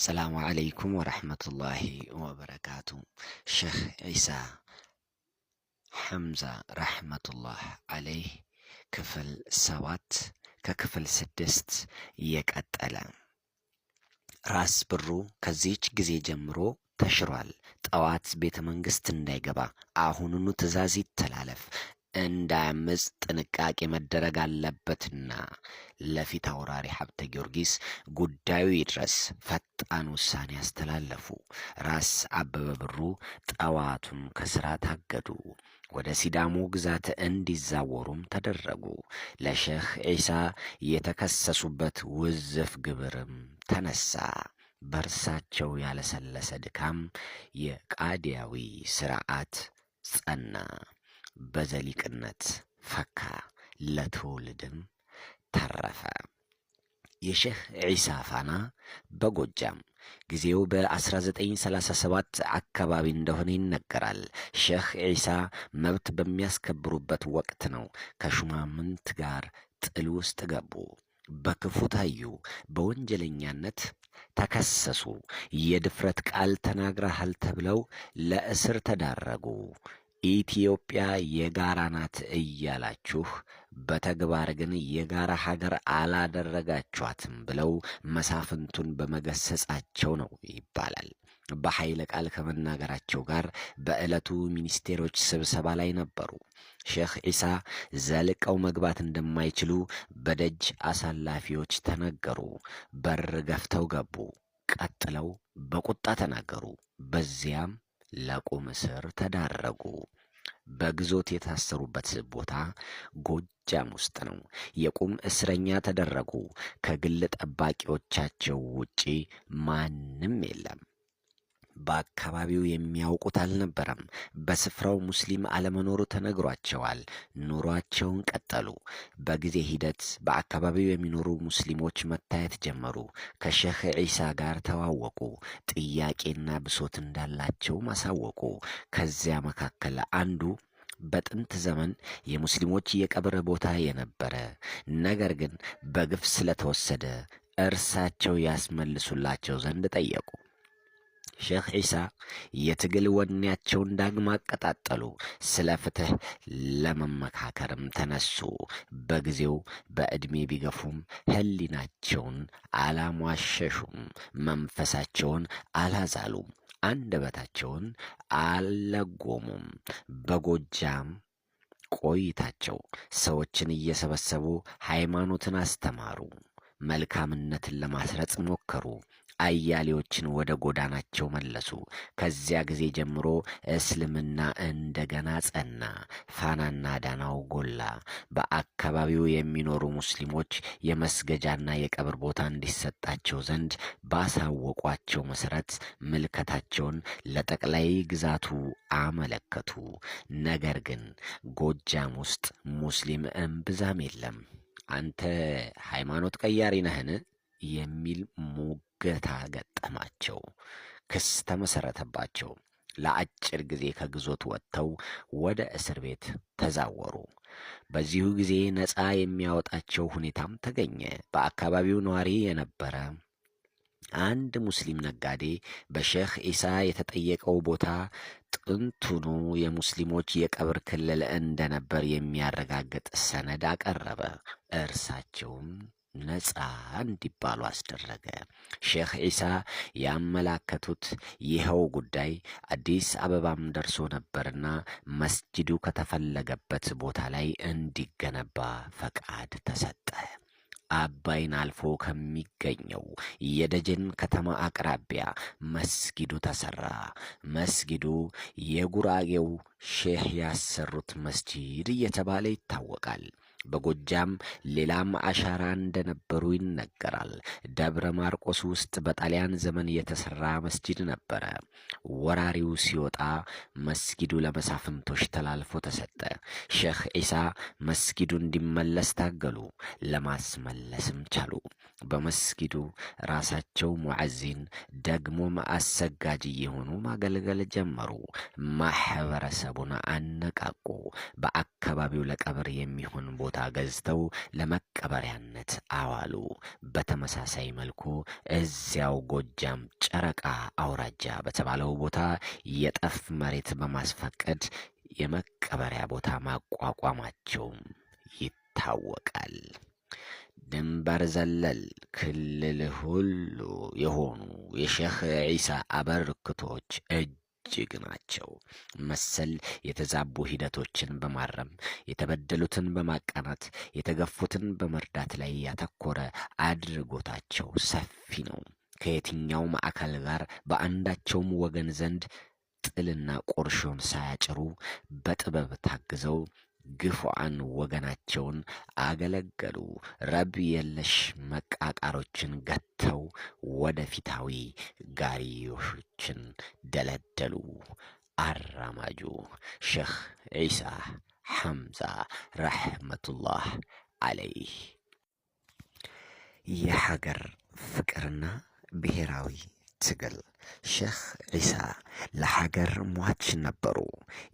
السلام عليكم ورحمة الله وبركاته. شيخ عيسى حمزة رحمة الله عليه ክፍል 7 ከክፍል 6 ይቀጥላል። ራስ ብሩ ከዚህች ጊዜ ጀምሮ ተሽሯል። ጠዋት ቤተ መንግስት እንዳይገባ አሁኑኑ ትእዛዝ ይተላለፍ፣ እንዳያምፅ ጥንቃቄ መደረግ አለበትና ለፊት አውራሪ ሀብተ ጊዮርጊስ ጉዳዩ ይድረስ ፈጣን ውሳኔ ያስተላለፉ። ራስ አበበ ብሩ ጠዋቱን ከስራ ታገዱ። ወደ ሲዳሞ ግዛት እንዲዛወሩም ተደረጉ። ለሼህ ዒሳ የተከሰሱበት ውዝፍ ግብርም ተነሳ። በእርሳቸው ያለሰለሰ ድካም የቃዲያዊ ስርዓት ጸና፣ በዘሊቅነት ፈካ፣ ለትውልድም ተረፈ። የሼህ ዒሳ ፋና በጎጃም ጊዜው በ1937 አካባቢ እንደሆነ ይነገራል። ሼህ ዒሳ መብት በሚያስከብሩበት ወቅት ነው ከሹማምንት ጋር ጥል ውስጥ ገቡ። በክፉ ታዩ፣ በወንጀለኛነት ተከሰሱ። የድፍረት ቃል ተናግረሃል ተብለው ለእስር ተዳረጉ። ኢትዮጵያ የጋራ ናት እያላችሁ በተግባር ግን የጋራ ሀገር አላደረጋችኋትም ብለው መሳፍንቱን በመገሰጻቸው ነው ይባላል። በኃይለ ቃል ከመናገራቸው ጋር በዕለቱ ሚኒስቴሮች ስብሰባ ላይ ነበሩ። ሼህ ዒሳ ዘልቀው መግባት እንደማይችሉ በደጅ አሳላፊዎች ተነገሩ። በር ገፍተው ገቡ። ቀጥለው በቁጣ ተናገሩ። በዚያም ለቁም እስር ተዳረጉ። በግዞት የታሰሩበት ቦታ ጎጃም ውስጥ ነው። የቁም እስረኛ ተደረጉ። ከግል ጠባቂዎቻቸው ውጪ ማንም የለም። በአካባቢው የሚያውቁት አልነበረም። በስፍራው ሙስሊም አለመኖሩ ተነግሯቸዋል። ኑሯቸውን ቀጠሉ። በጊዜ ሂደት በአካባቢው የሚኖሩ ሙስሊሞች መታየት ጀመሩ። ከሼህ ዒሳ ጋር ተዋወቁ። ጥያቄና ብሶት እንዳላቸው ማሳወቁ። ከዚያ መካከል አንዱ በጥንት ዘመን የሙስሊሞች የቀብር ቦታ የነበረ ነገር ግን በግፍ ስለተወሰደ እርሳቸው ያስመልሱላቸው ዘንድ ጠየቁ። ሼህ ዒሳ የትግል ወኔያቸውን ዳግም አቀጣጠሉ። ስለ ፍትህ ለመመካከርም ተነሱ። በጊዜው በዕድሜ ቢገፉም ሕሊናቸውን አላሟሸሹም፣ መንፈሳቸውን አላዛሉም፣ አንደበታቸውን አልለጎሙም። በጎጃም ቆይታቸው ሰዎችን እየሰበሰቡ ሃይማኖትን አስተማሩ። መልካምነትን ለማስረጽ ሞከሩ። አያሌዎችን ወደ ጎዳናቸው መለሱ። ከዚያ ጊዜ ጀምሮ እስልምና እንደገና ጸና። ፋናና ዳናው ጎላ። በአካባቢው የሚኖሩ ሙስሊሞች የመስገጃና የቀብር ቦታ እንዲሰጣቸው ዘንድ ባሳወቋቸው መሰረት ምልከታቸውን ለጠቅላይ ግዛቱ አመለከቱ። ነገር ግን ጎጃም ውስጥ ሙስሊም እምብዛም የለም። አንተ ሃይማኖት ቀያሪ ነህን? የሚል ሙገታ ገጠማቸው። ክስ ተመሰረተባቸው። ለአጭር ጊዜ ከግዞት ወጥተው ወደ እስር ቤት ተዛወሩ። በዚሁ ጊዜ ነፃ የሚያወጣቸው ሁኔታም ተገኘ። በአካባቢው ነዋሪ የነበረ አንድ ሙስሊም ነጋዴ በሼህ ዒሳ የተጠየቀው ቦታ ጥንቱኑ የሙስሊሞች የቀብር ክልል እንደነበር የሚያረጋግጥ ሰነድ አቀረበ። እርሳቸውም ነፃ እንዲባሉ አስደረገ። ሼህ ዒሳ ያመላከቱት ይኸው ጉዳይ አዲስ አበባም ደርሶ ነበርና መስጂዱ ከተፈለገበት ቦታ ላይ እንዲገነባ ፈቃድ ተሰጠ። አባይን አልፎ ከሚገኘው የደጀን ከተማ አቅራቢያ መስጊዱ ተሰራ። መስጊዱ የጉራጌው ሼህ ያሰሩት መስጂድ እየተባለ ይታወቃል። በጎጃም ሌላም አሻራ እንደነበሩ ይነገራል። ደብረ ማርቆስ ውስጥ በጣሊያን ዘመን የተሰራ መስጂድ ነበረ። ወራሪው ሲወጣ መስጊዱ ለመሳፍንቶች ተላልፎ ተሰጠ። ሼህ ዒሳ መስጊዱ እንዲመለስ ታገሉ። ለማስመለስም ቻሉ። በመስጊዱ ራሳቸው ሙዓዚን ደግሞም አሰጋጅ የሆኑ ማገልገል ጀመሩ። ማህበረሰቡን አነቃቁ። በአካባቢው ለቀብር የሚሆን ቦታ ገዝተው ለመቀበሪያነት አዋሉ። በተመሳሳይ መልኩ እዚያው ጎጃም ጨረቃ አውራጃ በተባለው ቦታ የጠፍ መሬት በማስፈቀድ የመቀበሪያ ቦታ ማቋቋማቸውም ይታወቃል። ድንበር ዘለል ክልል ሁሉ የሆኑ የሼህ ዒሳ አበርክቶች እጅግ ናቸው። መሰል የተዛቡ ሂደቶችን በማረም የተበደሉትን በማቃናት የተገፉትን በመርዳት ላይ ያተኮረ አድርጎታቸው ሰፊ ነው። ከየትኛውም አካል ጋር በአንዳቸውም ወገን ዘንድ ጥልና ቁርሾን ሳያጭሩ በጥበብ ታግዘው ግፉዓን ወገናቸውን አገለገሉ። ረብ የለሽ መቃቃሮችን ገተው ወደፊታዊ ጋሪዮሾችን ደለደሉ። አራማጁ ሼህ ዒሳ ሐምዛ ረሕመቱላህ ዓለይህ የሀገር ፍቅርና ብሔራዊ ትግል። ሼህ ዒሳ ለሀገር ሟች ነበሩ።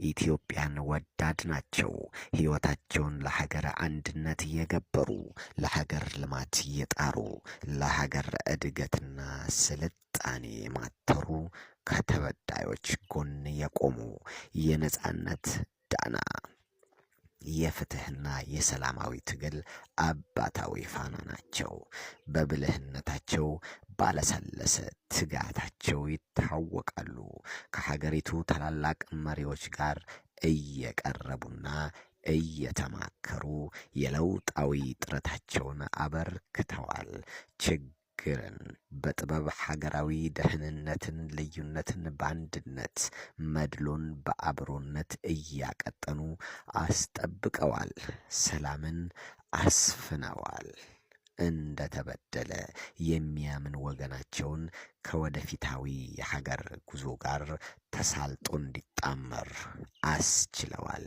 ኢትዮጵያን ወዳድ ናቸው። ሕይወታቸውን ለሀገር አንድነት የገበሩ፣ ለሀገር ልማት የጣሩ፣ ለሀገር እድገትና ስልጣኔ የማተሩ፣ ከተበዳዮች ጎን የቆሙ የነጻነት ዳና የፍትህና የሰላማዊ ትግል አባታዊ ፋና ናቸው። በብልህነታቸው ባለሰለሰ ትጋታቸው ይታወቃሉ። ከሀገሪቱ ታላላቅ መሪዎች ጋር እየቀረቡና እየተማከሩ የለውጣዊ ጥረታቸውን አበርክተዋል። ችግርን በጥበብ ሀገራዊ ደህንነትን፣ ልዩነትን በአንድነት መድሎን በአብሮነት እያቀጠኑ አስጠብቀዋል። ሰላምን አስፍነዋል። እንደተበደለ የሚያምን ወገናቸውን ከወደፊታዊ የሀገር ጉዞ ጋር ተሳልጦ እንዲጣመር አስችለዋል።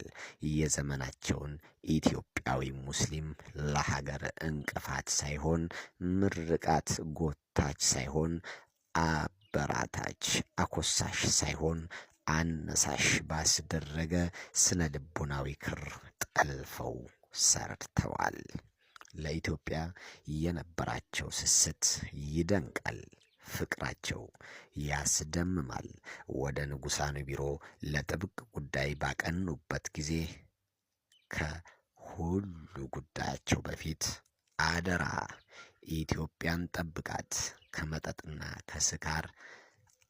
የዘመናቸውን ኢትዮጵያዊ ሙስሊም ለሀገር እንቅፋት ሳይሆን ምርቃት ጎታች ሳይሆን አበራታች አኮሳሽ ሳይሆን አነሳሽ ባስደረገ ስነ ልቦናዊ ክር ጠልፈው ሰርተዋል። ለኢትዮጵያ የነበራቸው ስስት ይደንቃል። ፍቅራቸው ያስደምማል። ወደ ንጉሳኑ ቢሮ ለጥብቅ ጉዳይ ባቀኑበት ጊዜ ከሁሉ ጉዳያቸው በፊት አደራ ኢትዮጵያን ጠብቃት፣ ከመጠጥና ከስካር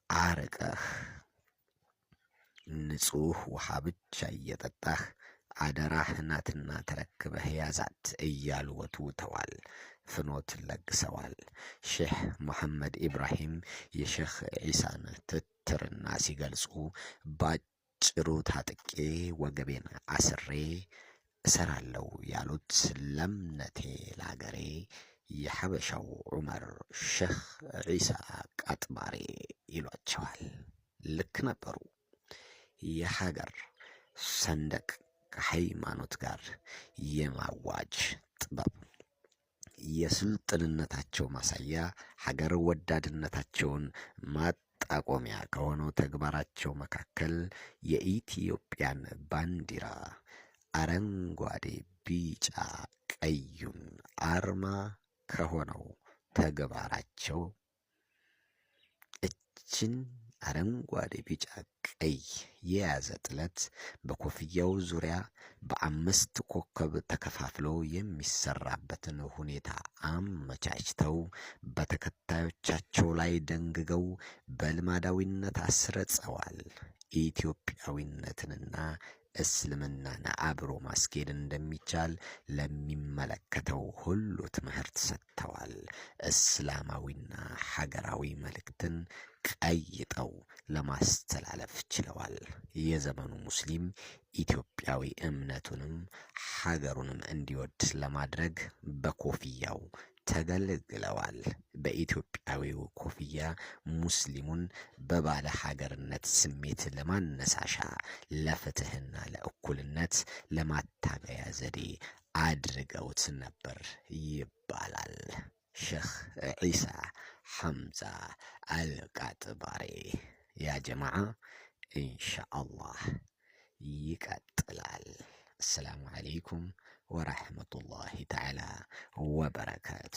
አርቀህ ንጹህ ውሃ ብቻ እየጠጣህ አደራህ ናትና ተረክበህ ያዛት እያሉ ወትውተዋል። ፍኖት ለግሰዋል። ሼህ መሐመድ ኢብራሂም የሼህ ዒሳን ትትርና ሲገልጹ ባጭሩ ታጥቄ ወገቤን አስሬ እሰራለሁ ያሉት ለእምነቴ ላገሬ የሐበሻው ዑመር ሼህ ዒሳ ቃጥባሬ ይሏቸዋል። ልክ ነበሩ። የሀገር ሰንደቅ ከሃይማኖት ጋር የማዋጅ ጥበብ የስልጥንነታቸው ማሳያ፣ ሀገር ወዳድነታቸውን ማጣቆሚያ ከሆነው ተግባራቸው መካከል የኢትዮጵያን ባንዲራ አረንጓዴ፣ ቢጫ ቀዩን አርማ ከሆነው ተግባራቸው እችን አረንጓዴ፣ ቢጫ ቀይ የያዘ ጥለት በኮፍያው ዙሪያ በ5 ኮከብ ተከፋፍሎ የሚሰራበትን ሁኔታ አመቻችተው በተከታዮቻቸው ላይ ደንግገው በልማዳዊነት አስረጸዋል። ኢትዮጵያዊነትንና እስልምናን አብሮ ማስኬድ እንደሚቻል ለሚመለከተው ሁሉ ትምህርት ሰጥተዋል። እስላማዊና ሀገራዊ መልእክትን ቀይጠው ለማስተላለፍ ችለዋል። የዘመኑ ሙስሊም ኢትዮጵያዊ እምነቱንም ሀገሩንም እንዲወድ ለማድረግ በኮፍያው ተገልግለዋል። በኢትዮጵያዊው ኮፍያ ሙስሊሙን በባለ ሀገርነት ስሜት ለማነሳሻ፣ ለፍትህና ለእኩልነት ለማታገያ ዘዴ አድርገውት ነበር ይባላል። ሼህ ዒሳ ሐምዛ አልቃጥባሬ። ያ ጀማዓ ኢንሻአላህ ይቀጥላል። አሰላሙ ዓለይኩም ወረሕመቱላሂ ተዓላ ወበረካቱ።